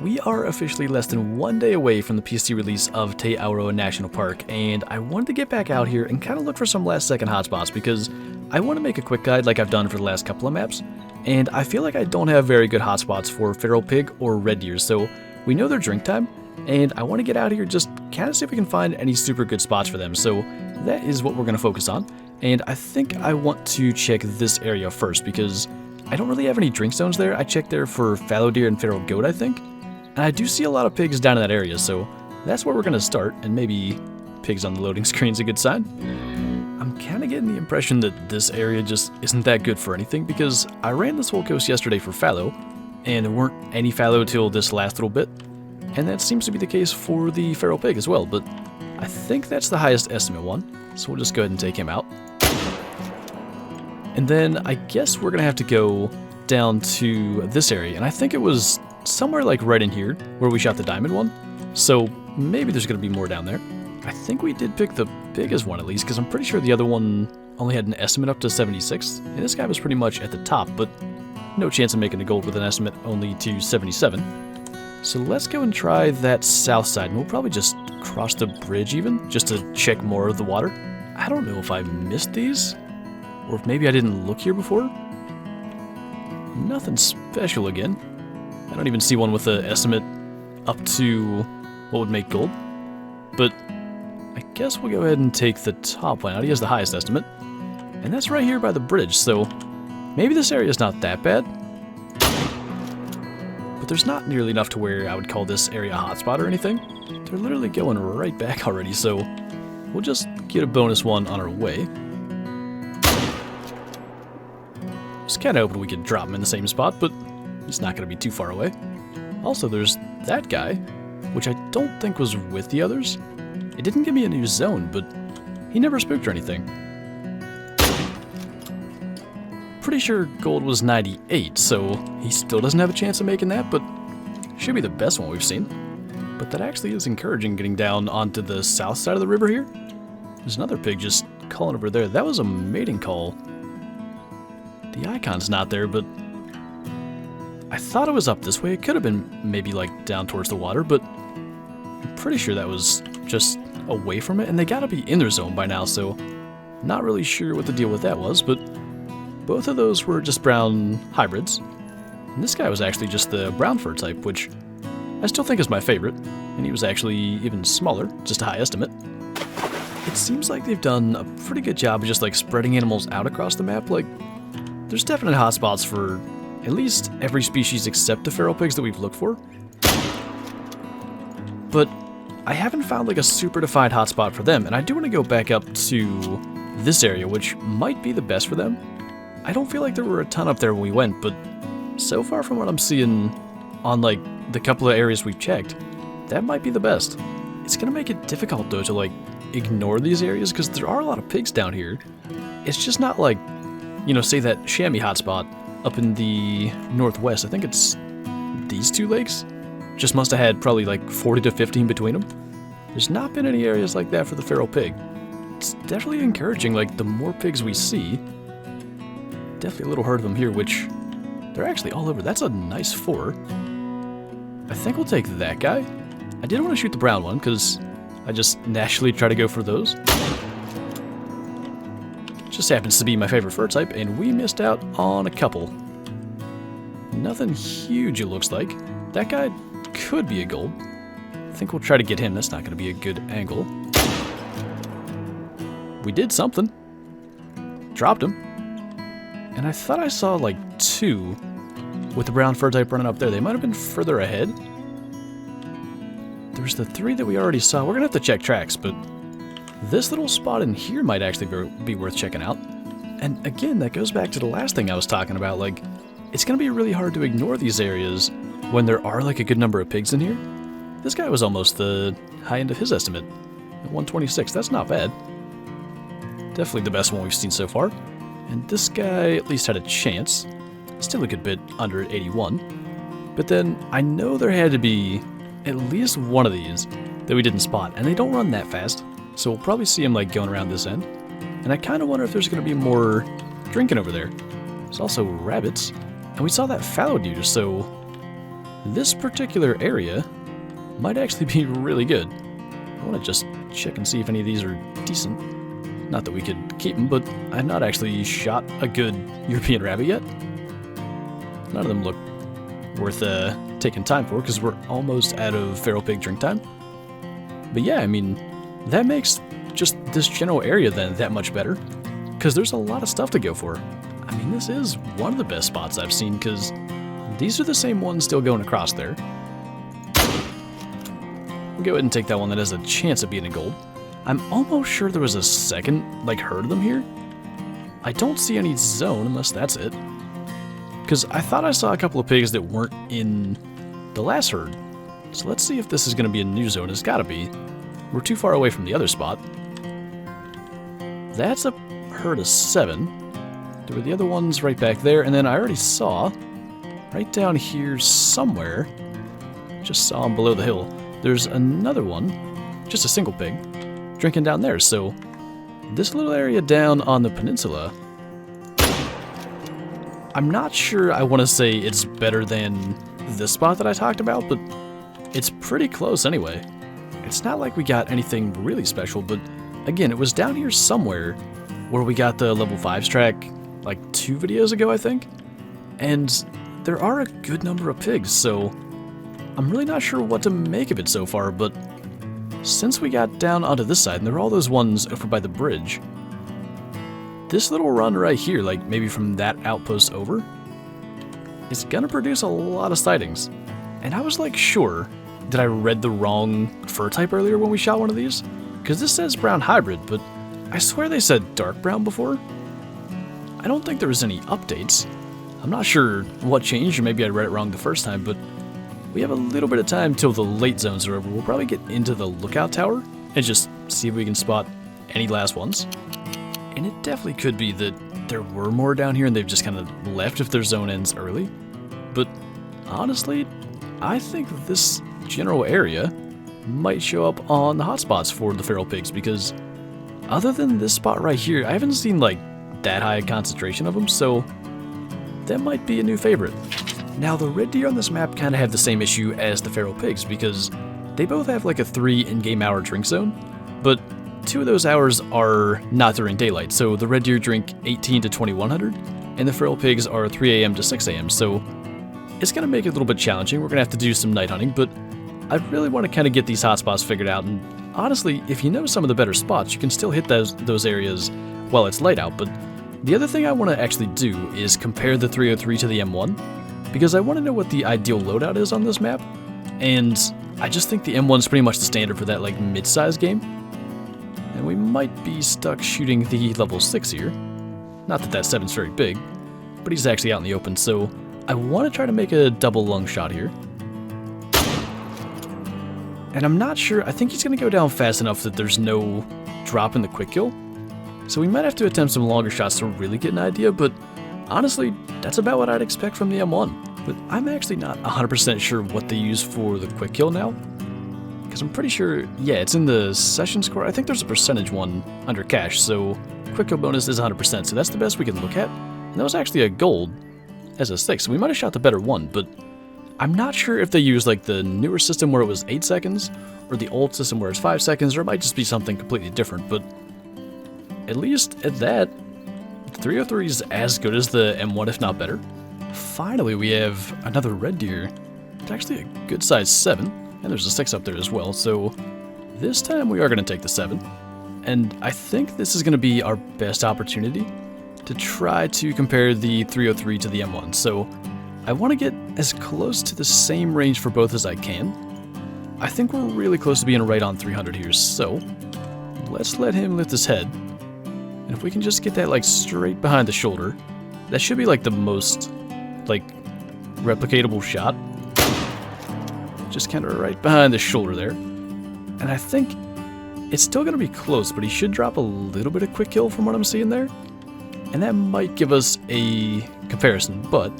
We are officially less than 1 day away from the PC release of Te Awaroa National Park, and I wanted to get back out here and kind of look for some last second hotspots because I want to make a quick guide like I've done for the last couple of maps, and I feel like I don't have very good hotspots for feral pig or red deer, so we know their drink time, and I want to get out here just kind of see if we can find any super good spots for them, so that is what we're going to focus on. And I think I want to check this area first because I don't really have any drink zones there. I checked there for fallow deer and feral goat, I think. And I do see a lot of pigs down in that area, so that's where we're going to start, and maybe pigs on the loading screen's a good sign. I'm kind of getting the impression that this area just isn't that good for anything because I ran this whole coast yesterday for fallow, and there weren't any fallow till this last little bit. And that seems to be the case for the feral pig as well, but I think that's the highest estimate one, so we'll just go ahead and take him out. And then I guess we're going to have to go down to this area, and I think it was somewhere like right in here where we shot the diamond one, so maybe there's going to be more down there. I think we did pick the biggest one at least, because I'm pretty sure the other one only had an estimate up to 76, and this guy was pretty much at the top, but no chance of making a gold with an estimate only to 77. So let's go and try that south side, and we'll probably just cross the bridge even, just to check more of the water. I don't know if I missed these, or if maybe I didn't look here before. Nothing special again. I don't even see one with an estimate up to what would make gold. But I guess we'll go ahead and take the top one out. He has the highest estimate. And that's right here by the bridge, so maybe this area is not that bad. But there's not nearly enough to where I would call this area a hotspot or anything. They're literally going right back already, so we'll just get a bonus one on our way. Just kind of hoping we could drop him in the same spot, but he's not going to be too far away. Also, there's that guy, which I don't think was with the others. It didn't give me a new zone, but he never spooked or anything. Pretty sure gold was 98, so he still doesn't have a chance of making that, but should be the best one we've seen. But that actually is encouraging getting down onto the south side of the river here. There's another pig just calling over there. That was a mating call. The icon's not there, but I thought it was up this way. It could have been maybe like down towards the water, but I'm pretty sure that was just away from it, and they gotta be in their zone by now, so not really sure what the deal with that was, but both of those were just brown hybrids. And this guy was actually just the brown fur type, which I still think is my favorite, and he was actually even smaller, just a high estimate. It seems like they've done a pretty good job of just like spreading animals out across the map. Like, there's definite hotspots for at least every species except the feral pigs that we've looked for. But I haven't found like a super defined hotspot for them, and I do want to go back up to this area, which might be the best for them. I don't feel like there were a ton up there when we went, but so far from what I'm seeing on like the couple of areas we've checked, that might be the best. It's gonna make it difficult though to like ignore these areas because there are a lot of pigs down here. It's just not like, you know, say that chamois hotspot up in the northwest. I think it's these two lakes. Just must have had probably like 40 to 15 between them. There's not been any areas like that for the feral pig. It's definitely encouraging, like the more pigs we see. Definitely a little herd of them here, which they're actually all over. That's a nice 4. I think we'll take that guy. I did want to shoot the brown one because I just naturally try to go for those. Just happens to be my favorite fur type, and we missed out on a couple. Nothing huge, it looks like. That guy could be a gold. I think we'll try to get him. That's not going to be a good angle. We did something. Dropped him. And I thought I saw like 2 with the brown fur type running up there. They might have been further ahead. There's the 3 that we already saw. We're going to have to check tracks, but this little spot in here might actually be worth checking out. And again, that goes back to the last thing I was talking about. Like, it's going to be really hard to ignore these areas when there are like a good number of pigs in here. This guy was almost the high end of his estimate. At 126, that's not bad. Definitely the best one we've seen so far. And this guy at least had a chance. Still a good bit under 81. But then I know there had to be at least one of these that we didn't spot, and they don't run that fast. So we'll probably see him like going around this end. And I kind of wonder if there's going to be more drinking over there. There's also rabbits. And we saw that fallow deer, so this particular area might actually be really good. I want to just check and see if any of these are decent. Not that we could keep them, but I've not actually shot a good European rabbit yet. None of them look worth taking time for, because we're almost out of feral pig drink time. But yeah, I mean, that makes just this general area then that much better, because there's a lot of stuff to go for. I mean, this is one of the best spots I've seen, because these are the same ones still going across there. We'll go ahead and take that one that has a chance of being a gold. I'm almost sure there was a second, like, herd of them here. I don't see any zone unless that's it, because I thought I saw a couple of pigs that weren't in the last herd. So let's see if this is going to be a new zone. It's got to be. We're too far away from the other spot. That's a herd of 7. There were the other ones right back there, and then I already saw right down here somewhere, just saw them below the hill, there's another one, just a single pig, drinking down there. So this little area down on the peninsula, I'm not sure I want to say it's better than this spot that I talked about, but it's pretty close anyway. It's not like we got anything really special, but again, it was down here somewhere where we got the level 5s track like 2 videos ago, I think. And there are a good number of pigs, so I'm really not sure what to make of it so far, but since we got down onto this side, and there are all those ones over by the bridge, this little run right here, like maybe from that outpost over, is gonna produce a lot of sightings. And I was like, sure, did I read the wrong fur type earlier when we shot one of these? Because this says brown hybrid, but I swear they said dark brown before. I don't think there was any updates. I'm not sure what changed, or maybe I read it wrong the first time, but we have a little bit of time till the late zones are over. We'll probably get into the lookout tower and just see if we can spot any last ones. And it definitely could be that there were more down here and they've just kind of left if their zone ends early. But honestly, I think this general area might show up on the hotspots for the feral pigs, because other than this spot right here, I haven't seen like that high a concentration of them, so that might be a new favorite. Now, the red deer on this map kind of have the same issue as the feral pigs, because they both have like a 3 in-game hour drink zone, but 2 of those hours are not during daylight. So the red deer drink 18 to 2100, and the feral pigs are 3 a.m. to 6 a.m. So it's going to make it a little bit challenging. We're going to have to do some night hunting, but I really want to kind of get these hotspots figured out. And honestly, if you know some of the better spots, you can still hit those areas while it's light out. But the other thing I want to actually do is compare the 303 to the M1, because I want to know what the ideal loadout is on this map. And I just think the M1 is pretty much the standard for that like mid-size game. And we might be stuck shooting the level 6 here. Not that that 7's very big, but he's actually out in the open, so I want to try to make a double lung shot here. And I'm not sure, I think he's going to go down fast enough that there's no drop in the quick kill. So we might have to attempt some longer shots to really get an idea, but honestly, that's about what I'd expect from the M1. But I'm actually not 100% sure what they use for the quick kill now, because I'm pretty sure, yeah, it's in the session score. I think there's a percentage one under cash, so quick kill bonus is 100%, so that's the best we can look at. And that was actually a gold as a 6, so we might have shot the better one, but I'm not sure if they use like the newer system where it was 8 seconds, or the old system where it's 5 seconds, or it might just be something completely different, but at least at that, the 303 is as good as the M1, if not better. Finally, we have another red deer. It's actually a good size 7, and there's a 6 up there as well, so this time we are going to take the 7. And I think this is going to be our best opportunity to try to compare the 303 to the M1. So I want to get as close to the same range for both as I can. I think we're really close to being right on 300 here, so let's let him lift his head. And if we can just get that like straight behind the shoulder, that should be like the most like replicatable shot. Just kind of right behind the shoulder there. And I think it's still going to be close, but he should drop a little bit of quick kill from what I'm seeing there. And that might give us a comparison, but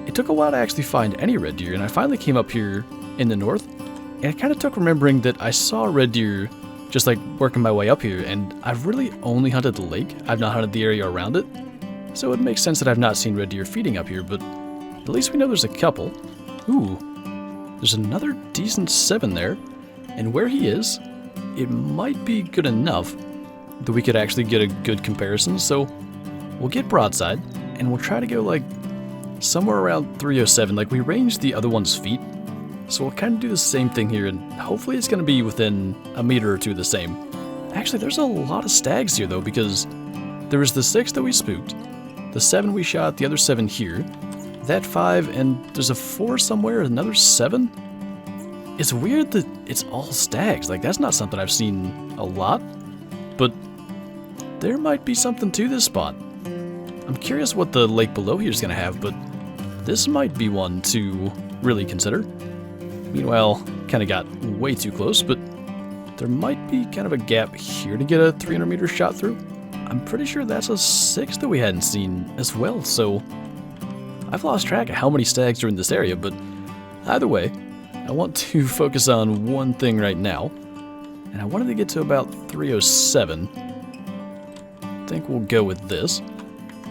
it took a while to actually find any red deer, and I finally came up here in the north, and it kind of took remembering that I saw red deer just like working my way up here, and I've really only hunted the lake. I've not hunted the area around it, so it makes sense that I've not seen red deer feeding up here, but at least we know there's a couple. Ooh, There's another decent 7 there, and where he is, it might be good enough that we could actually get a good comparison. So we'll get broadside, and we'll try to go like somewhere around 307. Like, we ranged the other one's feet, so we'll kind of do the same thing here, and hopefully it's going to be within a meter or two of the same. Actually, there's a lot of stags here though, because there was the 6 that we spooked, the 7 we shot, the other 7 here, that 5, and there's a 4 somewhere, another 7. It's weird that it's all stags. Like, that's not something I've seen a lot, but there might be something to this spot. I'm curious what the lake below here is going to have, but this might be one to really consider. Meanwhile, kind of got way too close, but there might be kind of a gap here to get a 300 meter shot through. I'm pretty sure that's a 6 that we hadn't seen as well, so I've lost track of how many stags are in this area, but either way, I want to focus on one thing right now, and I wanted to get to about 307. I think we'll go with this,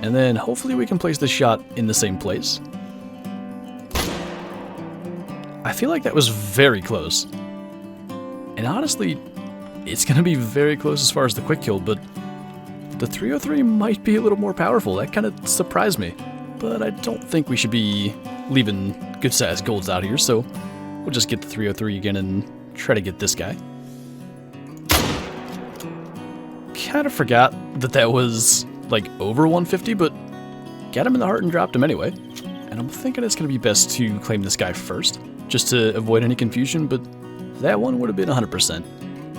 and then hopefully we can place the shot in the same place. I feel like that was very close, and honestly, it's going to be very close as far as the quick kill, but the 303 might be a little more powerful. That kind of surprised me, but I don't think we should be leaving good-sized golds out here, so we'll just get the 303 again and try to get this guy. Kind of forgot that that was like over 150, but got him in the heart and dropped him anyway. And I'm thinking it's going to be best to claim this guy first, just to avoid any confusion, but that one would have been 100%.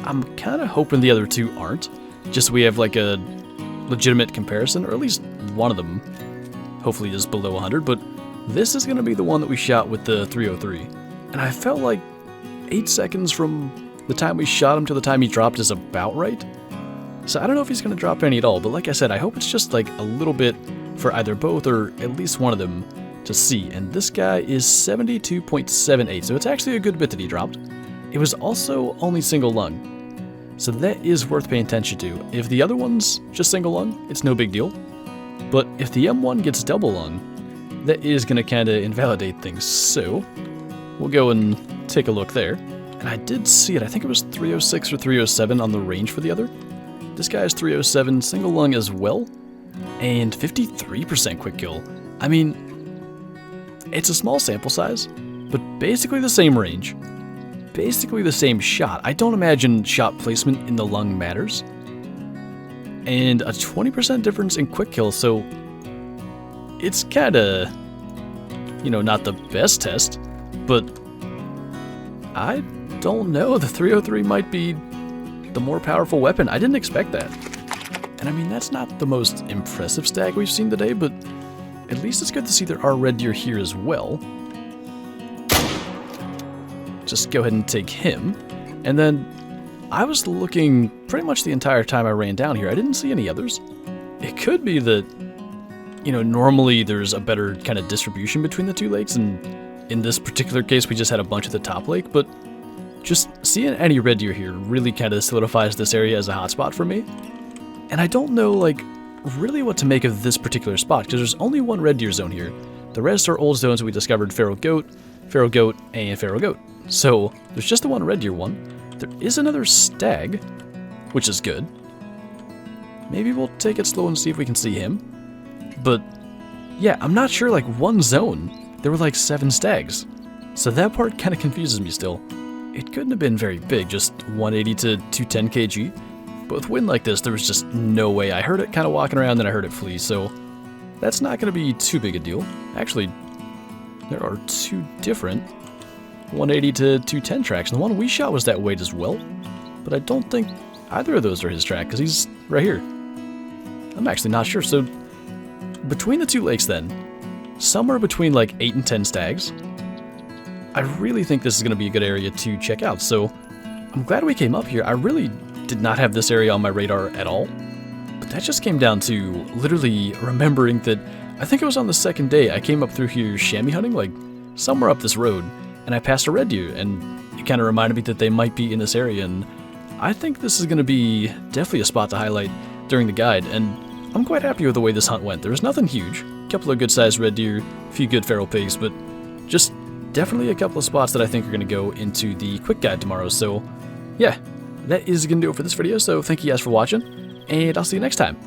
I'm kind of hoping the other 2 aren't, just so we have like a legitimate comparison, or at least one of them hopefully is below 100, but this is going to be the one that we shot with the 303. And I felt like 8 seconds from the time we shot him to the time he dropped is about right. So I don't know if he's going to drop any at all, but like I said, I hope it's just like a little bit for either both or at least one of them to see. And this guy is 72.78, so it's actually a good bit that he dropped. It was also only single lung, so that is worth paying attention to. If the other one's just single lung, it's no big deal. But if the M1 gets double lung, that is going to kind of invalidate things. So we'll go and take a look there. And I did see it. I think it was 306 or 307 on the range for the other. This guy is 307, single lung as well, and 53% quick kill. I mean, it's a small sample size, but basically the same range. Basically the same shot. I don't imagine shot placement in the lung matters. And a 20% difference in quick kill, so it's kinda, not the best test, but I don't know. The 303 might be the more powerful weapon. I didn't expect that. And I mean, that's not the most impressive stag we've seen today, but at least it's good to see there are red deer here as well. Just go ahead and take him. And then I was looking pretty much the entire time I ran down here. I didn't see any others. It could be that, normally there's a better kind of distribution between the 2 lakes, and in this particular case we just had a bunch at the top lake, but just seeing any red deer here really kind of solidifies this area as a hotspot for me. And I don't know, really what to make of this particular spot, because there's only one red deer zone here. The rest are old zones that we discovered: feral goat, and feral goat. So there's just the one red deer one. There is another stag, which is good. Maybe we'll take it slow and see if we can see him. But yeah, I'm not sure, one zone, there were 7 stags. So that part kind of confuses me still. It couldn't have been very big, just 180 to 210 kg. But with wind like this, there was just no way. I heard it kind of walking around, then I heard it flee, so that's not going to be too big a deal. Actually, there are 2 different 180 to 210 tracks, and the one we shot was that weight as well. But I don't think either of those are his track, because he's right here. I'm actually not sure. So between the 2 lakes then, somewhere between 8 and 10 stags, I really think this is going to be a good area to check out. So I'm glad we came up here. I really did not have this area on my radar at all, but that just came down to literally remembering that I think it was on the 2nd day I came up through here chamois hunting, somewhere up this road, and I passed a red deer, and it kind of reminded me that they might be in this area, and I think this is going to be definitely a spot to highlight during the guide, and I'm quite happy with the way this hunt went. There was nothing huge, a couple of good-sized red deer, a few good feral pigs, but just definitely a couple of spots that I think are going to go into the quick guide tomorrow. So yeah, that is going to do it for this video. So thank you guys for watching, and I'll see you next time.